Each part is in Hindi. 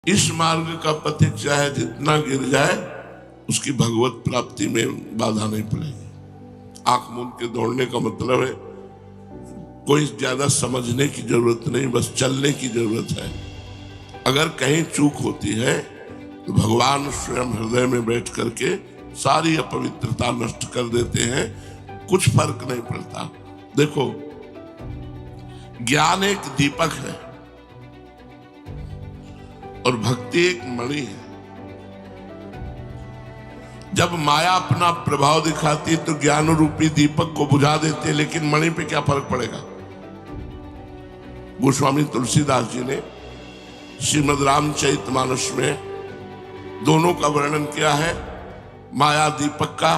इस मार्ग का पथिक चाहे जितना गिर जाए उसकी भगवत प्राप्ति में बाधा नहीं पड़ेगी। आंख मूंद के दौड़ने का मतलब है कोई ज्यादा समझने की जरूरत नहीं, बस चलने की जरूरत है। अगर कहीं चूक होती है तो भगवान स्वयं हृदय में बैठ करके सारी अपवित्रता नष्ट कर देते हैं, कुछ फर्क नहीं पड़ता। देखो, ज्ञान एक दीपक है और भक्ति एक मणि है। जब माया अपना प्रभाव दिखाती है तो ज्ञान रूपी दीपक को बुझा देते हैं, लेकिन मणि पे क्या फर्क पड़ेगा। गोस्वामी तुलसीदास जी ने श्रीमद् रामचरितमानस में दोनों का वर्णन किया है, माया दीपक का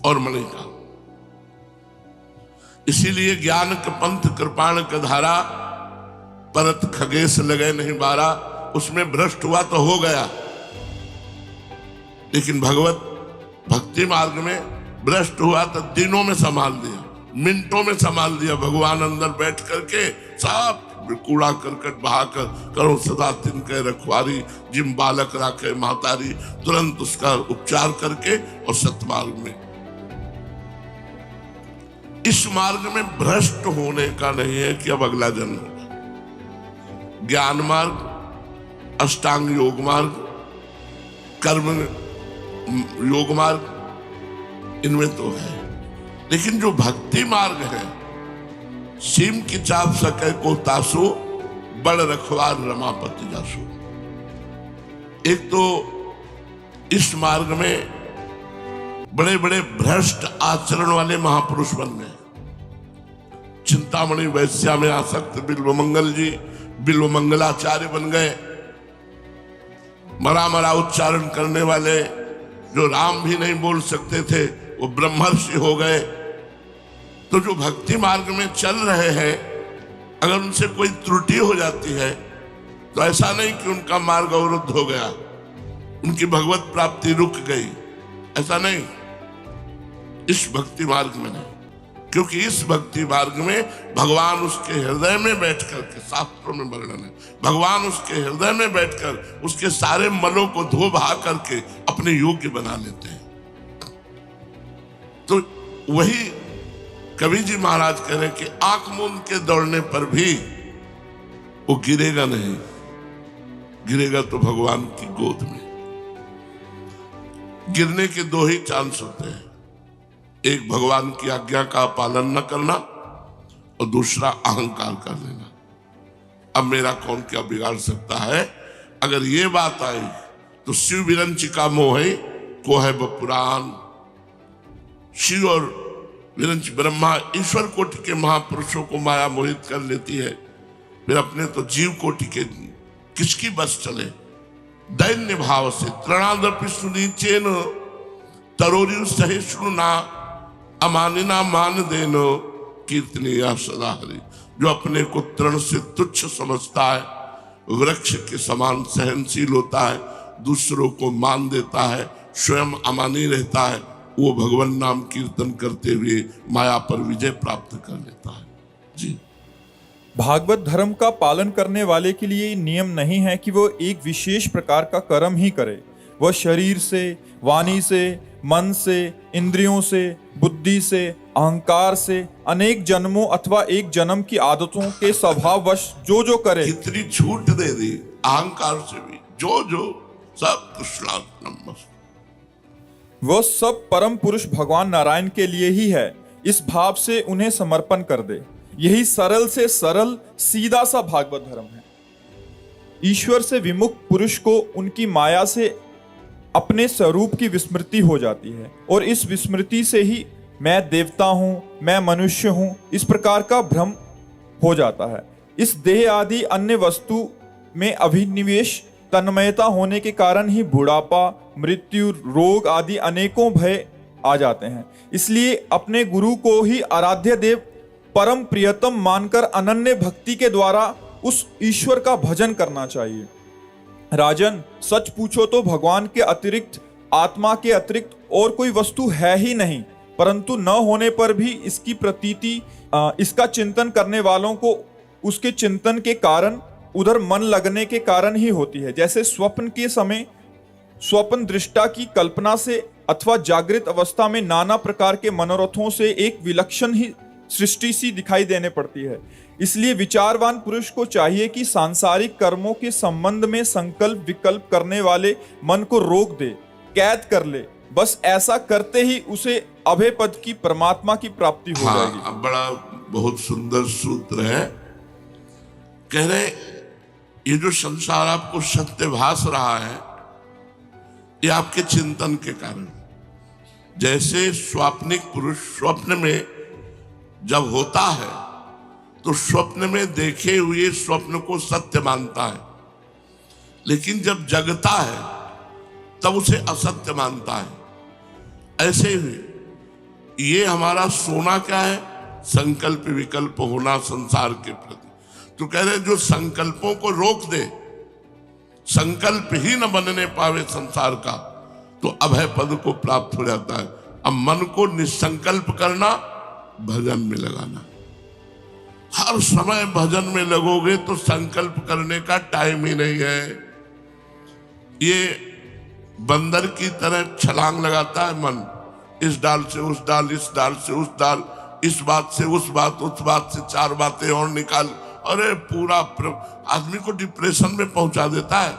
और मणि का। इसीलिए ज्ञान के पंथ कृपाण का धारा, परत खगेश लगे नहीं बारा। उसमें भ्रष्ट हुआ तो हो गया, लेकिन भगवत भक्ति मार्ग में भ्रष्ट हुआ तो दिनों में संभाल दिया, मिनटों में संभाल दिया। भगवान अंदर बैठ करके सब कूड़ा करकट बहाकर करो सदा तिनके रखवारी, जिम बालक राखे महतारी, तुरंत उसका उपचार करके और सतमार्ग में। इस मार्ग में भ्रष्ट होने का नहीं है कि अब अगला जन्म होगा। ज्ञान मार्ग, अष्टांग योग मार्ग, कर्म योग मार्ग, इनमें तो है। लेकिन जो भक्ति मार्ग है, सीम की चाप सके को तासो, बड़ रखवार रमापति जासो। एक तो इस मार्ग में बड़े बड़े भ्रष्ट आचरण वाले महापुरुष बन गए। चिंतामणि वैश्या में आसक्त बिल्वमंगल जी बिल्वमंगलाचार्य बन गए। मरा मरा उच्चारण करने वाले जो राम भी नहीं बोल सकते थे वो ब्रह्मर्षि हो गए। तो जो भक्ति मार्ग में चल रहे हैं, अगर उनसे कोई त्रुटि हो जाती है तो ऐसा नहीं कि उनका मार्ग अवरुद्ध हो गया, उनकी भगवत प्राप्ति रुक गई, ऐसा नहीं। इस भक्ति मार्ग में नहीं, क्योंकि इस भक्ति मार्ग में भगवान उसके हृदय में बैठकर के, शास्त्रों में वर्णन है, भगवान उसके हृदय में बैठकर उसके सारे मलों को धो बहा करके अपने योग्य बना लेते हैं। तो वही कबीर जी महाराज कह रहे हैं कि आंख मूंद के दौड़ने पर भी वो गिरेगा नहीं, गिरेगा तो भगवान की गोद में। गिरने के दो ही चांस होते हैं, एक भगवान की आज्ञा का पालन न करना और दूसरा अहंकार कर लेना। अब मेरा कौन क्या बिगाड़ सकता है। अगर ये बात आई तो शिव विरंचिका मोह को है पुराण। शिव और विरंच ब्रह्मा ईश्वर कोटि के महापुरुषों को माया मोहित कर लेती है, फिर अपने तो जीव कोटि के किसकी बस चले। दैन्य भाव से तृणादपि सुनीचेन तरोरियु सहिष्णु ना अमानिना मान देनो कीर्तनीय सदा हरि। जो अपने को तृण से तुच्छ समझता है, वृक्ष के समान सहनशील होता है, दूसरों को मान देता है, स्वयं अमानी रहता है, वो भगवान नाम कीर्तन करते हुए माया पर विजय प्राप्त कर लेता है। जी, भागवत धर्म का पालन करने वाले के लिए नियम नहीं है कि वो एक विशेष प्रकार का कर्म ही करे। वह शरीर से, वाणी से, मन से, इंद्रियों से, बुद्धि से, अहंकार से, अनेक जन्मों अथवा एक जन्म की आदतों के स्वभाववश जो जो करे। कितनी छूट दे दी, अहंकार से भी जो जो सब कृष्णार्पणम। वह सब परम पुरुष भगवान नारायण के लिए ही है, इस भाव से उन्हें समर्पण कर दे। यही सरल से सरल सीधा सा भागवत धर्म है। ईश्वर से विमुख पुरुष को उनकी माया से अपने स्वरूप की विस्मृति हो जाती है और इस विस्मृति से ही मैं देवता हूं, मैं मनुष्य हूं, इस प्रकार का भ्रम हो जाता है। इस देह आदि अन्य वस्तु में अभिनिवेश तन्मयता होने के कारण ही बुढ़ापा, मृत्यु, रोग आदि अनेकों भय आ जाते हैं। इसलिए अपने गुरु को ही आराध्य देव, परम प्रियतम मानकर अनन्य भक्ति के द्वारा उस ईश्वर का भजन करना चाहिए। राजन, सच पूछो तो भगवान के अतिरिक्त, आत्मा के अतिरिक्त और कोई वस्तु है ही नहीं, परंतु न होने पर भी इसकी प्रतीति, इसका चिंतन करने वालों को उसके चिंतन के कारण उधर मन लगने के कारण ही होती है। जैसे स्वप्न के समय स्वप्न दृष्टा की कल्पना से अथवा जागृत अवस्था में नाना प्रकार के मनोरथों से एक विलक्षण ही सृष्टि सी दिखाई देने पड़ती है। इसलिए विचारवान पुरुष को चाहिए कि सांसारिक कर्मों के संबंध में संकल्प विकल्प करने वाले मन को रोक दे, कैद कर ले। बस ऐसा करते ही उसे अभय पद की परमात्मा की प्राप्ति हो जाएगी। बड़ा बहुत सुंदर सूत्र है। कह रहे ये जो संसार आपको सत्य भास रहा है, ये आपके चिंतन के कारण। जैसे स्वाप्निक पुरुष स्वप्न में जब होता है तो स्वप्न में देखे हुए स्वप्न को सत्य मानता है, लेकिन जब जगता है तब उसे असत्य मानता है। ऐसे ही ये हमारा सोना क्या है? संकल्प विकल्प होना संसार के प्रति। तो कह रहे जो संकल्पों को रोक दे, संकल्प ही न बनने पावे संसार का, तो अभय पद को प्राप्त हो जाता है। अब मन को निसंकल्प करना, भजन में लगाना। हर समय भजन में लगोगे तो संकल्प करने का टाइम ही नहीं है। ये बंदर की तरह छलांग लगाता है मन, इस डाल से उस डाल, इस डाल से उस डाल, इस बात से उस बात, उस बात से चार बातें और निकाल। अरे पूरा आदमी को डिप्रेशन में पहुंचा देता है।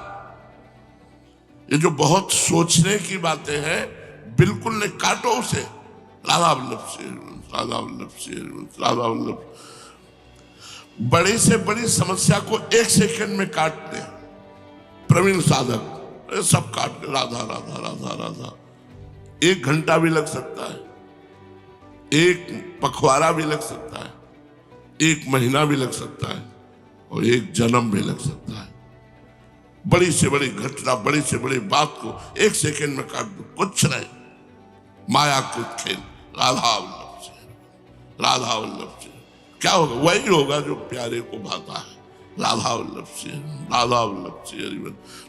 ये जो बहुत सोचने की बातें हैं, बिल्कुल नहीं, काटो उसे। राधा वल्लभ से राधा वल्लभ से राधा वल्लभ। बड़ी से बड़ी समस्या को 1 सेकंड में काट दे प्रवीण साधक, सब काट दे। राधा राधा राधा राधा। 1 घंटा भी लग सकता है, 1 पखवाड़ा भी लग सकता है, 1 महीना भी लग सकता है, और 1 जन्म भी लग सकता है। बड़ी से बड़ी घटना, बड़ी से बड़ी बात को 1 सेकंड में काट दो, कुछ नहीं। माया के खेल, राधा वल्लभ से राधा वल्लभ से। क्या होगा? वही होगा जो प्यारे को भाता है। राधा वल्लभ से राधा वल्लभ से।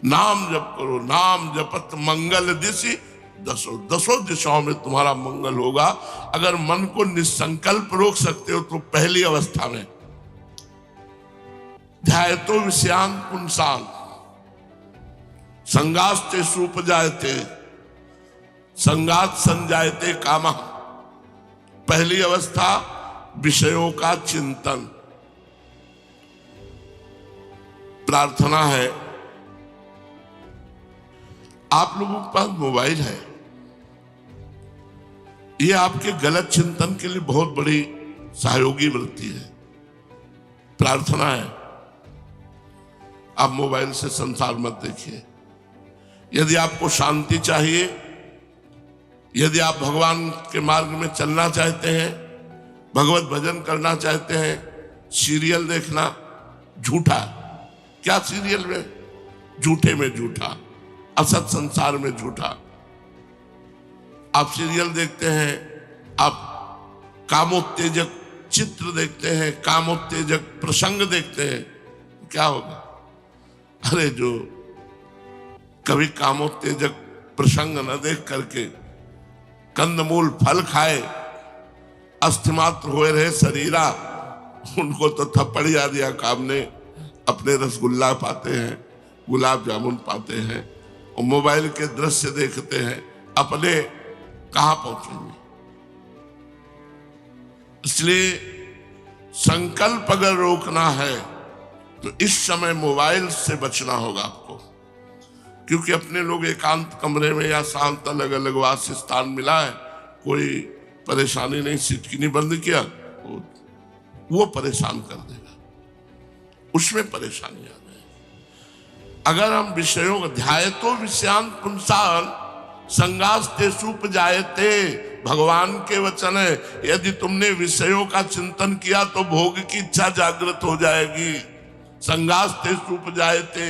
नाम जप करो, नाम जपत मंगल दिशि दसों दिशाओं में तुम्हारा मंगल होगा। अगर मन को निसंकल्प रोक सकते हो तो पहली अवस्था में ध्यायतो विषयान पुंसान संगास्ते सुपजायते संगात संजायते कामा। पहली अवस्था विषयों का चिंतन। प्रार्थना है, आप लोगों के पास मोबाइल है, ये आपके गलत चिंतन के लिए बहुत बड़ी सहयोगी वृत्ति है। प्रार्थना है, आप मोबाइल से संसार मत देखिए। यदि आपको शांति चाहिए, यदि आप भगवान के मार्ग में चलना चाहते हैं, भगवत भजन करना चाहते हैं, सीरियल देखना झूठा। क्या सीरियल में? झूठे में झूठा, असत संसार में झूठा। आप सीरियल देखते हैं, आप कामोत्तेजक चित्र देखते हैं, कामोत्तेजक प्रसंग देखते हैं, क्या होगा? अरे जो कभी कामोत्तेजक प्रसंग न देख करके कंदमूल फल खाए, अस्थिमात्र हुए रहे शरीरा, उनको तो थप्पड़ या दिया काम ने। अपने रसगुल्ला पाते हैं, गुलाब जामुन पाते हैं, और मोबाइल के दृश्य देखते हैं, अपने कहां पहुंचेंगे? इसलिए संकल्प अगर रोकना है तो इस समय मोबाइल से बचना होगा आपको। क्योंकि अपने लोग एकांत कमरे में या शांत अलग अलग वास स्थान मिला है, कोई परेशानी नहीं, सिटकिनी बंद किया, वो परेशान कर देगा, उसमें परेशानी आ गई। अगर हम विषयों का ध्यायतो विषयान पुंसान संगास्ते सुप जायते, भगवान के वचन है, यदि तुमने विषयों का चिंतन किया तो भोग की इच्छा जागृत हो जाएगी। संगास्ते सुप जायते,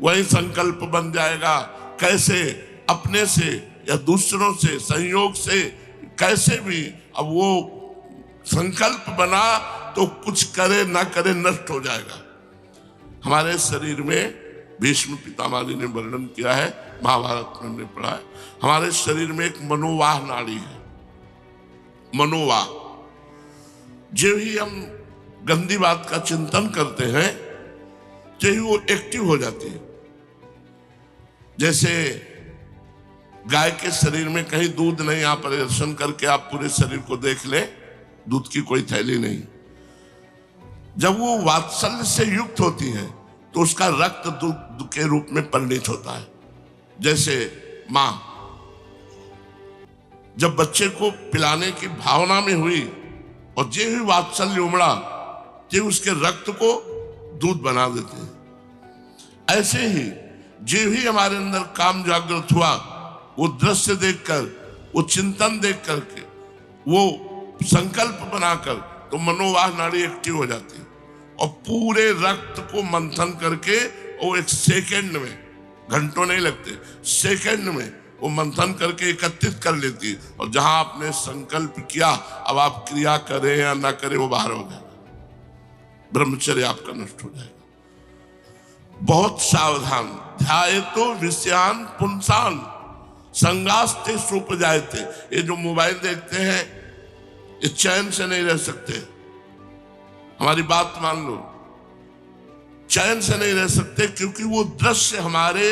वही संकल्प बन जाएगा। कैसे? अपने से या दूसरों से, संयोग से, कैसे भी। अब वो संकल्प बना तो कुछ करे ना करे नष्ट हो जाएगा। हमारे शरीर में भीष्म पितामह जी ने वर्णन किया है, महाभारत में हमने पढ़ा है, हमारे शरीर में एक मनोवाह नाड़ी है। मनोवाह, जो ही हम गंदी बात का चिंतन करते हैं तो ही वो एक्टिव हो जाती है। जैसे गाय के शरीर में कहीं दूध नहीं, आप परिदर्शन करके आप पूरे शरीर को देख ले, दूध की कोई थैली नहीं। जब वो वात्सल्य से युक्त होती है तो उसका रक्त दूध के रूप में परिणित होता है। जैसे मां जब बच्चे को पिलाने की भावना में हुई और जे ही वात्सल्य उमड़ा, जे उसके रक्त को दूध बना देते हैं। ऐसे ही जे ही हमारे अंदर काम जागृत हुआ, वो दृश्य देखकर, वो चिंतन देख करके, वो संकल्प बनाकर, तो मनोवाह नाड़ी एक्टिव हो जाती है और पूरे रक्त को मंथन करके वो एक सेकंड में, घंटों नहीं लगते, सेकंड में वो मंथन करके एकत्रित कर लेती है। और जहां आपने संकल्प किया, अब आप क्रिया करें या ना करें, वो बाहर हो जाएगा, ब्रह्मचर्य आपका नष्ट हो जाएगा। बहुत सावधान। ध्यायतो विषयान पुंसान संगास्ते सुपजायते। ये जो मोबाइल देखते हैं, ये चैन से नहीं रह सकते। हमारी बात मान लो, चैन से नहीं रह सकते, क्योंकि वो दृश्य हमारे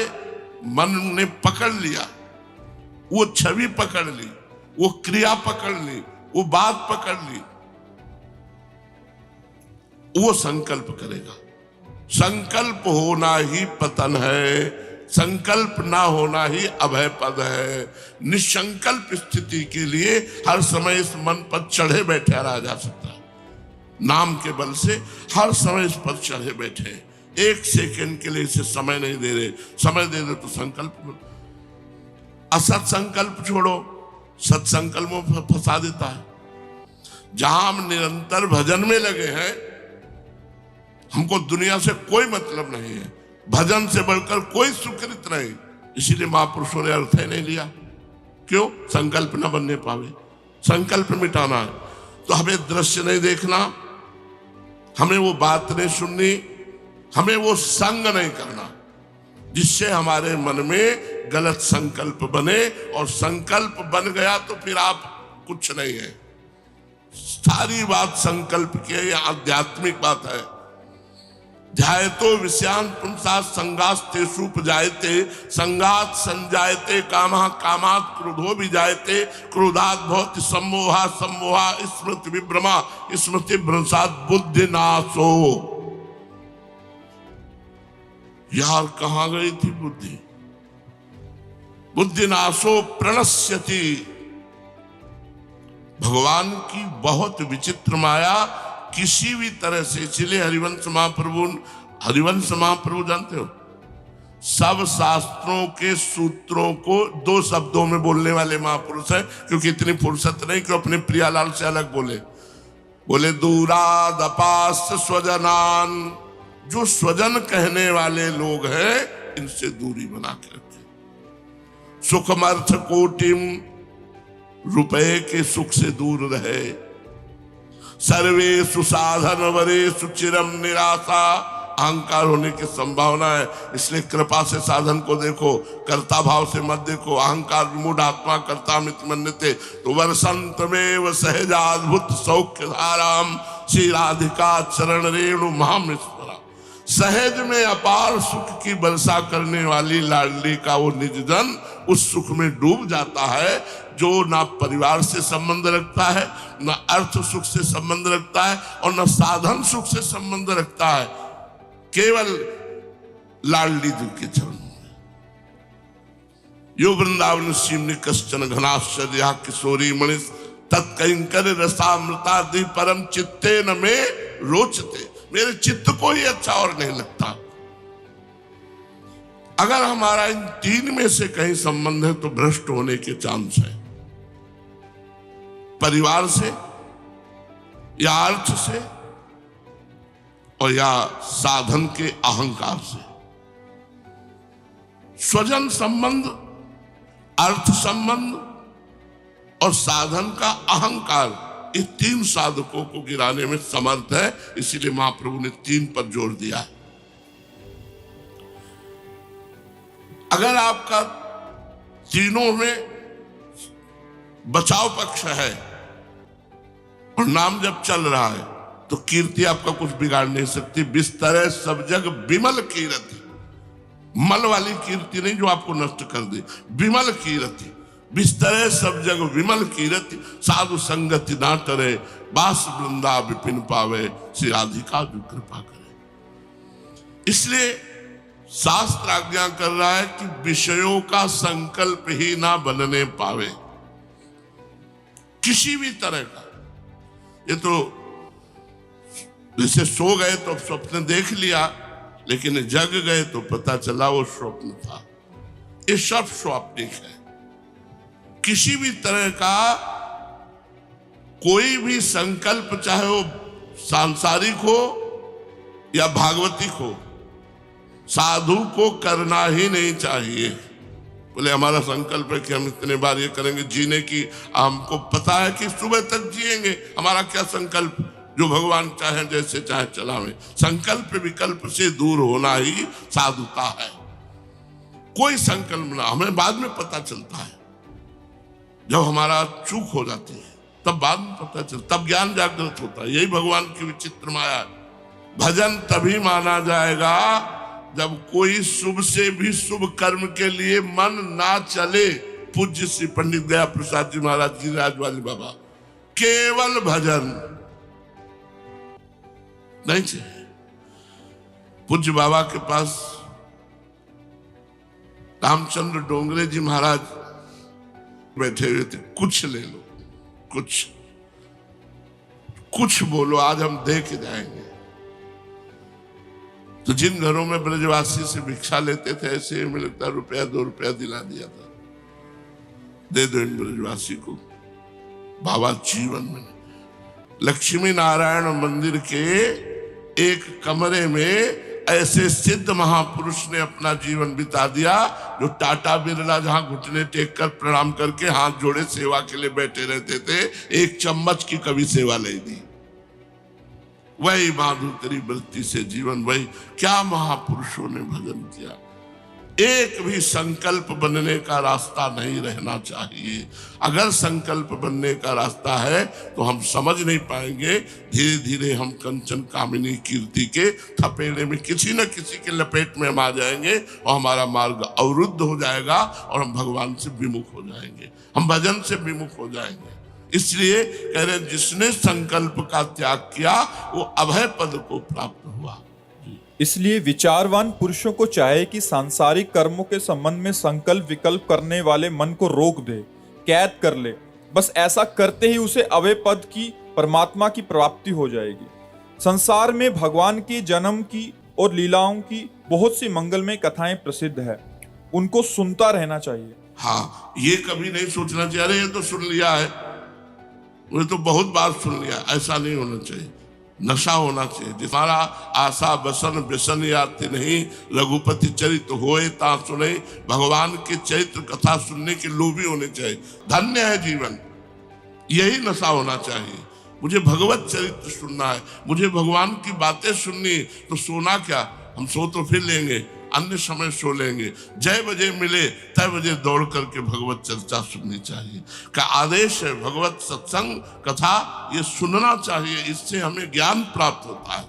मन ने पकड़ लिया, वो छवि पकड़ ली, वो क्रिया पकड़ ली, वो बात पकड़ ली, वो संकल्प करेगा। संकल्प होना ही पतन है, संकल्प ना होना ही अभय पद है। निसंकल्प स्थिति के लिए हर समय इस मन पर चढ़े बैठे रहा जा सकता है। नाम के बल से हर समय इस पर चढ़े बैठे, एक सेकंड के लिए इसे समय नहीं दे रहे। समय दे दे तो संकल्प, असत संकल्प छोड़ो, सत्संकल्प में फंसा देता है। जहां हम निरंतर भजन में लगे हैं, हमको दुनिया से कोई मतलब नहीं है, भजन से बढ़कर कोई सुकृत नहीं। इसीलिए महापुरुषों ने अर्थ ही नहीं लिया। क्यों? संकल्प न बनने पावे, संकल्प मिटाना है। तो हमें दृश्य नहीं देखना, हमें वो बात नहीं सुननी, हमें वो संग नहीं करना जिससे हमारे मन में गलत संकल्प बने। और संकल्प बन गया तो फिर आप कुछ नहीं है। सारी बात संकल्प की है, यह आध्यात्मिक बात है। ध्यायतो विषयान पुंसा संगास्ते सुपजायते, संगात संजायते कामः, कामात् क्रोधो विजायते, क्रोधात् भवति सम्मोहा, सम्मोहा स्मृति विभ्रमा, स्मृति भ्रंशात् बुद्धि नाशो। यार कहां गई थी बुद्धि? बुद्धि नाशो प्रणश्यति। भगवान की बहुत विचित्र माया किसी भी तरह से। इसलिए हरिवंश महाप्रभु जानते हो, सब शास्त्रों के सूत्रों को 2 शब्दों में बोलने वाले महापुरुष हैं, क्योंकि इतनी फुर्सत नहीं कि अपने प्रियालाल से अलग बोले दूरादपास स्वजनान। जो स्वजन कहने वाले लोग हैं, इनसे दूरी बना के रखें। सुखमर्थ कोटिम, रुपए के सुख से दूर रहे। सर्वे सुसाधन वरे सुचिरम निराशा, अहंकार होने की संभावना है। इसलिए कृपा से साधन को देखो, कर्ता भाव से मत देखो। अहंकार विमूढ़ आत्मा कर्ता मित मन्यते। तो वर्षंत में सहजाद्भुत सौख्य धाराम, श्री राधिका चरण रेणु महामृत। सहज में अपार सुख की वर्षा करने वाली लाडली का वो निज जन उस सुख में डूब जाता है, जो ना परिवार से संबंध रखता है, ना अर्थ सुख से संबंध रखता है, और ना साधन सुख से संबंध रखता है। केवल लाडली जी के चरणों में। यो वृंदावन सीमनि कश्चन घनाश्चर्या किशोरी मणिस, तत्कंकर रसामृतादि परम चित्ते न में रोचते। मेरे चित्त को ही अच्छा और नहीं लगता। अगर हमारा इन 3 में से कहीं संबंध है तो भ्रष्ट होने के चांस है। परिवार से, या अर्थ से, और या साधन के अहंकार से। स्वजन संबंध, अर्थ संबंध और साधन का अहंकार, इस 3 साधकों को गिराने में समर्थ है। इसीलिए महाप्रभु ने 3 पर जोर दिया है। अगर आपका तीनों में बचाव पक्ष है और नाम जब चल रहा है, तो कीर्ति आपका कुछ बिगाड़ नहीं सकती। बिस्तरे सब जग विमल कीर्ति, मल वाली कीर्ति नहीं जो आपको नष्ट कर दे, विमल कीर्ति। बिस्तरे सब जग विमल कीर्ति, साधु संगति ना टरे, बास वृंदा विपिन पावे, श्री राधिका जो कृपा करे। इसलिए शास्त्र आज्ञा कर रहा है कि विषयों का संकल्प ही ना बनने पावे, किसी भी तरह का। ये तो जैसे सो गए तो स्वप्न देख लिया, लेकिन जग गए तो पता चला वो स्वप्न था। ये सब स्वाप्निक है। किसी भी तरह का कोई भी संकल्प, चाहे वो सांसारिक हो या भागवतिक हो, साधु को करना ही नहीं चाहिए। बोले हमारा संकल्प है कि हम इतने बार ये करेंगे, जीने की हमको पता है कि सुबह तक जिएंगे, हमारा क्या संकल्प, जो भगवान चाहे जैसे चाहे चलावे। संकल्प विकल्प से दूर होना ही साधुता है। कोई संकल्प ना, हमें बाद में पता चलता है, जब हमारा चूक हो जाती है तब बाद में पता चलता, तब ज्ञान जागृत होता है। यही भगवान की विचित्र माया है। भजन तभी माना जाएगा जब कोई शुभ से भी शुभ कर्म के लिए मन ना चले। पूज्य श्री पंडित गया प्रसाद जी महाराज जी राजवाली बाबा, केवल भजन नहीं चाहिए। पूज्य बाबा के पास रामचंद्र डोंगरे जी महाराज बैठे हुए थे, कुछ ले लो, कुछ बोलो, आज हम दे के जाएंगे। तो जिन घरों में ब्रजवासी से भिक्षा लेते थे, ऐसे में लगता रुपया 2 रुपया दिला दिया था, दे दो इन ब्रजवासी को। बाबा जीवन में लक्ष्मी नारायण मंदिर के एक कमरे में ऐसे सिद्ध महापुरुष ने अपना जीवन बिता दिया, जो टाटा बिरला जहां घुटने टेक कर प्रणाम करके हाथ जोड़े सेवा के लिए बैठे रहते थे, एक चम्मच की कभी सेवा नहीं दी। वही माधुकरी वृत्ति से जीवन, वही क्या महापुरुषों ने भजन किया। एक भी संकल्प बनने का रास्ता नहीं रहना चाहिए। अगर संकल्प बनने का रास्ता है तो हम समझ नहीं पाएंगे। धीरे धीरे हम कंचन कामिनी कीर्ति के थपेड़े में किसी न किसी के लपेट में हम आ जाएंगे और हमारा मार्ग अवरुद्ध हो जाएगा और हम भगवान से विमुख हो जाएंगे, हम भजन से विमुख हो जाएंगे। इसलिए कह रहे जिसने संकल्प का त्याग किया वो अभय पद को प्राप्त हुआ। इसलिए विचारवान पुरुषों को चाहे कि सांसारिक कर्मों के संबंध में संकल्प विकल्प करने वाले मन को रोक दे, कैद कर ले। बस ऐसा करते ही उसे अभय पद की, परमात्मा की प्राप्ति हो जाएगी। संसार में भगवान के जन्म की और लीलाओं की बहुत सी मंगलमय कथाएं प्रसिद्ध है, उनको सुनता रहना चाहिए। हाँ, ये कभी नहीं सोचना चाहिए अरे ये तो सुन लिया है, वो तो बहुत बार सुन लिया, ऐसा नहीं होना चाहिए। नशा होना चाहिए। जिसमारा आशा बसन व्यसन याति नहीं, रघुपति चरित्र होए ता सुने। भगवान के चरित्र कथा सुनने के लोभी होने चाहिए। धन्य है जीवन, यही नशा होना चाहिए। मुझे भगवत चरित्र सुनना है, मुझे भगवान की बातें सुननी। तो सोना क्या, हम सो तो फिर लेंगे, अन्य समय सो लेंगे। जय बजे मिले तय बजे दौड़ करके भगवत चर्चा सुननी चाहिए। का आदेश है भगवत सत्संग कथा, ये सुनना चाहिए, इससे हमें ज्ञान प्राप्त होता है।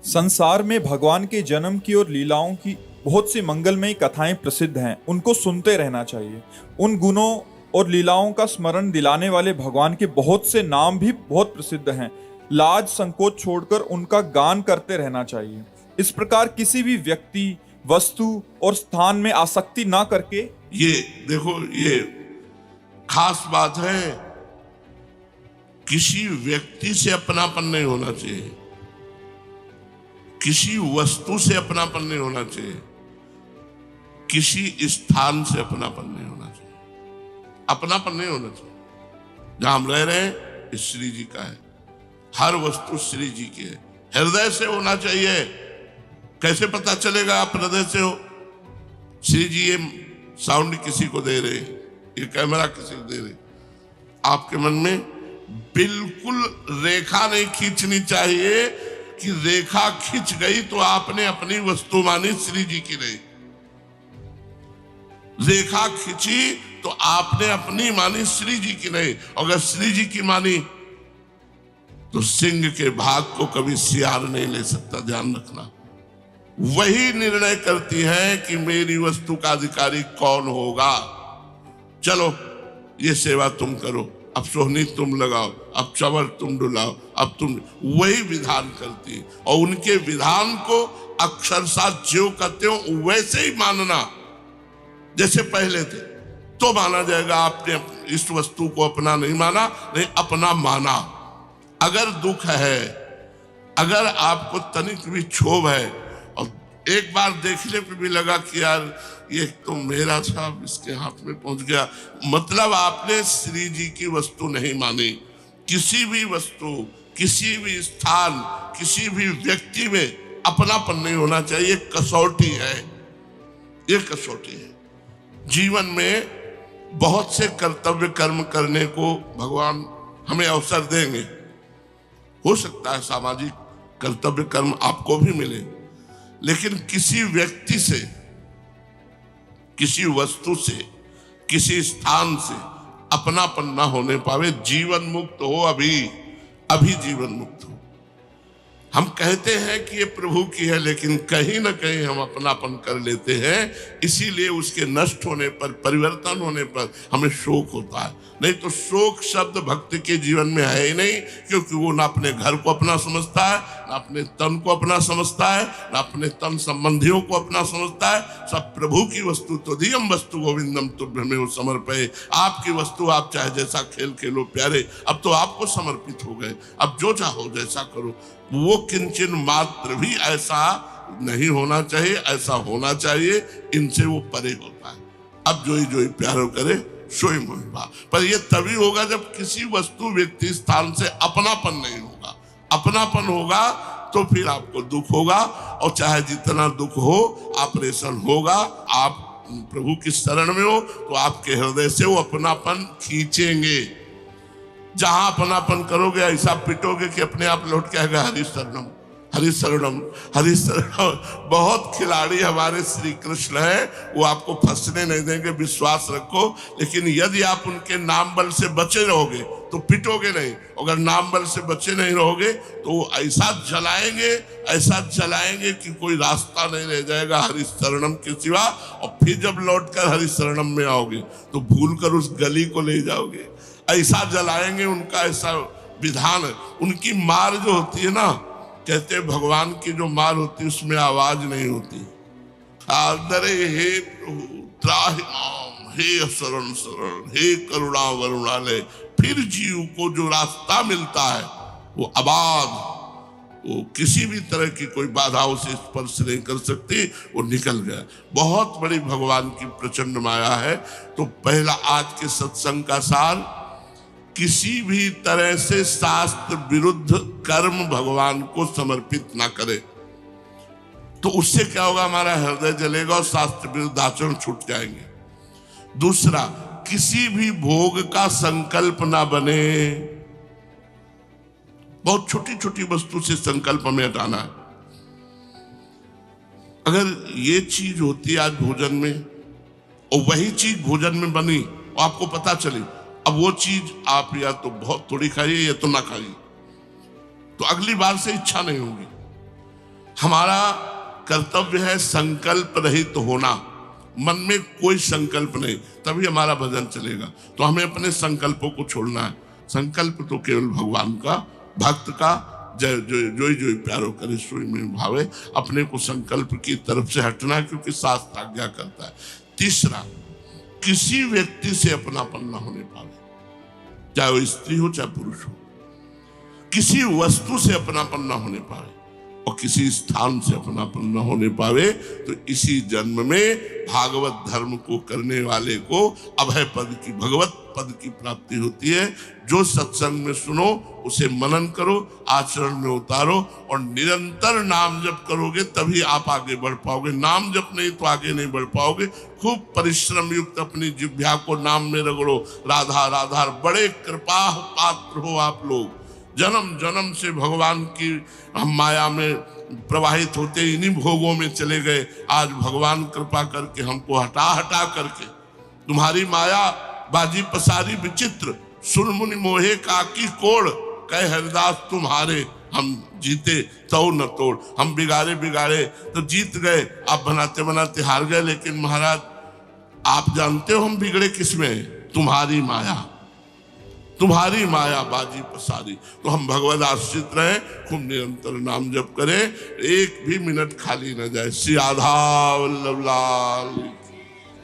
संसार में भगवान के जन्म की और लीलाओं की बहुत सी मंगलमयी कथाएं प्रसिद्ध हैं, उनको सुनते रहना चाहिए। उन गुणों और लीलाओं का स्मरण दिलाने वाले भगवान के बहुत से नाम भी बहुत प्रसिद्ध हैं। लाज संकोच छोड़कर उनका गान करते रहना चाहिए। इस प्रकार किसी भी व्यक्ति, वस्तु और स्थान में आसक्ति ना करके, ये देखो ये खास बात है, किसी व्यक्ति से अपनापन नहीं होना चाहिए, किसी वस्तु से अपनापन नहीं होना चाहिए, किसी स्थान से अपनापन नहीं होना चाहिए। अपनापन नहीं होना चाहिए। जहां हम रह रहे हैं श्री जी का है, हर वस्तु श्री जी की है। हृदय से होना चाहिए। कैसे पता चलेगा आप हृदय से हो? श्री जी ये साउंड किसी को दे रहे, ये कैमरा किसी को दे रहे, आपके मन में बिल्कुल रेखा नहीं खींचनी चाहिए कि रेखा खिंच गई तो आपने अपनी वस्तु मानी, श्री जी की नहीं। रेखा खिंची तो आपने अपनी मानी, श्री जी की नहीं। अगर श्री जी की मानी तो सिंह के भाग को कभी सियार नहीं ले सकता, ध्यान रखना। वही निर्णय करती है कि मेरी वस्तु का अधिकारी कौन होगा। चलो ये सेवा तुम करो, अब सोहनी तुम लगाओ, अब चवर तुम डुलाओ, अब तुम, वही विधान करती है। और उनके विधान को अक्षरशः ज्यों का त्यों वैसे ही मानना जैसे पहले थे, तो माना जाएगा। आपने इस वस्तु को अपना नहीं माना, नहीं अपना माना। अगर दुख है, अगर आपको तनिक भी क्षोभ है, और एक बार देखने पे भी लगा कि यार ये तो मेरा था, इसके हाथ में पहुंच गया, मतलब आपने श्री जी की वस्तु नहीं मानी। किसी भी वस्तु, किसी भी स्थान, किसी भी व्यक्ति में अपनापन नहीं होना चाहिए। कसौटी है, ये कसौटी है। जीवन में बहुत से कर्तव्य कर्म करने को भगवान हमें अवसर देंगे। हो सकता है सामाजिक कर्तव्य कर्म आपको भी मिले, लेकिन किसी व्यक्ति से, किसी वस्तु से, किसी स्थान से अपनापन ना होने पावे। जीवन मुक्त हो, अभी जीवन मुक्त हो। हम कहते हैं कि ये प्रभु की है, लेकिन कहीं ना कहीं हम अपनापन कर लेते हैं। इसीलिए उसके नष्ट होने पर, परिवर्तन होने पर हमें शोक होता है। नहीं तो शोक शब्द भक्त के जीवन में है ही नहीं, क्योंकि वो ना अपने घर को अपना समझता है, ना अपने तन को अपना समझता है, ना अपने तन संबंधियों को अपना समझता है। सब प्रभु की वस्तु तो दियम वस्तु गोविंदम तुभ्यमेव समर्पये। आपकी वस्तु आप चाहे जैसा खेल खेलो प्यारे, अब तो आपको समर्पित हो गए, अब जो चाहो जैसा करो। वो किंचन मात्र भी ऐसा नहीं होना चाहिए, ऐसा होना चाहिए। इनसे वो परे होता है। अब जो ही प्यारो करे सोई मोहि भाव। पर ये तभी होगा जब किसी वस्तु, व्यक्ति, स्थान से अपनापन नहीं होगा। अपनापन होगा तो फिर आपको दुख होगा, और चाहे जितना दुख हो, ऑपरेशन होगा, आप प्रभु की शरण में हो तो आपके हृदय से वो अपनापन खींचेंगे। जहां अपनापन करोगे ऐसा पिटोगे कि अपने आप लौट के आएगा हरि शरणम, हरि शरणम, हरि शरणम। बहुत खिलाड़ी हमारे श्री कृष्ण है, वो आपको फंसने नहीं देंगे, विश्वास रखो। लेकिन यदि आप उनके नाम बल से बचे रहोगे तो पिटोगे नहीं। अगर नाम बल से बचे नहीं रहोगे तो ऐसा जलाएंगे कि कोई रास्ता नहीं रह जाएगा हरि शरणम के सिवा। और फिर जब लौटकर हरि शरणम में आओगे तो भूलकर उस गली को ले जाओगे। ऐसा जलाएंगे, उनका ऐसा विधान है। उनकी मार जो होती है ना, कहते हैं भगवान की जो मार होती है उसमें आवाज नहीं होती। आदरे हे प्रभु त्राहि माम, हे शरण शरण, हे करुणा वरुणालय। फिर जीव को जो रास्ता मिलता है वो आबाद, वो किसी भी तरह की कोई बाधाओं से स्पर्श नहीं कर सकती, वो निकल गया। बहुत बड़ी भगवान की प्रचंड माया है। तो पहला आज के सत्संग का सार, किसी भी तरह से शास्त्र विरुद्ध कर्म भगवान को समर्पित ना करे। तो उससे क्या होगा, हमारा हृदय जलेगा और शास्त्र विरुद्ध आचरण छूट जाएंगे। दूसरा, किसी भी भोग का संकल्प ना बने। बहुत छोटी छोटी वस्तु से संकल्प हमें हटाना है। अगर ये चीज होती आज भोजन में, और वही चीज भोजन में बनी और आपको पता चली, अब वो चीज आप या तो बहुत थोड़ी खाइए या तो ना खाइए, तो अगली बार से इच्छा नहीं होगी। हमारा कर्तव्य है संकल्प रहित होना, मन में कोई संकल्प नहीं, तभी हमारा भजन चलेगा। तो हमें अपने संकल्पों को छोड़ना है। संकल्प तो केवल भगवान का, भक्त का। जो प्यारो करे सोई में भावे। अपने को संकल्प की तरफ से हटना, क्योंकि शास्त्र आज्ञा करता है। तीसरा, किसी व्यक्ति से अपनापन न होने पावे, चाहे वो स्त्री हो चाहे पुरुष हो। किसी वस्तु से अपनापन न होने पावे और किसी स्थान से अपनापन न होने पावे, तो इसी जन्म में भागवत धर्म को करने वाले को अभय पद की, भगवत पद की प्राप्ति होती है। जो सत्संग में सुनो उसे मनन करो, आचरण में उतारो, और निरंतर नाम जप करोगे तभी आप आगे बढ़ पाओगे। नाम जप नहीं तो आगे नहीं बढ़ पाओगे। खूब परिश्रम युक्त अपनी जिह्वा को नाम में रगड़ो, राधा राधा। बड़े कृपा पात्र हो आप लोग। जन्म जन्म से भगवान की हम माया में प्रवाहित होते इन्हीं भोगों में चले गए। आज भगवान कृपा करके हमको हटा करके, तुम्हारी माया बाजी पसारी विचित्र, सुन मुनि मोहे काकी कोड़, कहे हरिदास तुम्हारे हम जीते तो न तोड़, हम बिगाड़े बिगाड़े तो जीत गए, आप बनाते बनाते हार गए। लेकिन महाराज आप जानते हो हम बिगड़े किसमें? तुम्हारी माया, तुम्हारी माया बाजी पसारी। तो हम भगवद आश्रित रहे, खूब निरंतर नाम जप करें, एक भी मिनट खाली न जाए। श्री राधा वल्लभ लाल।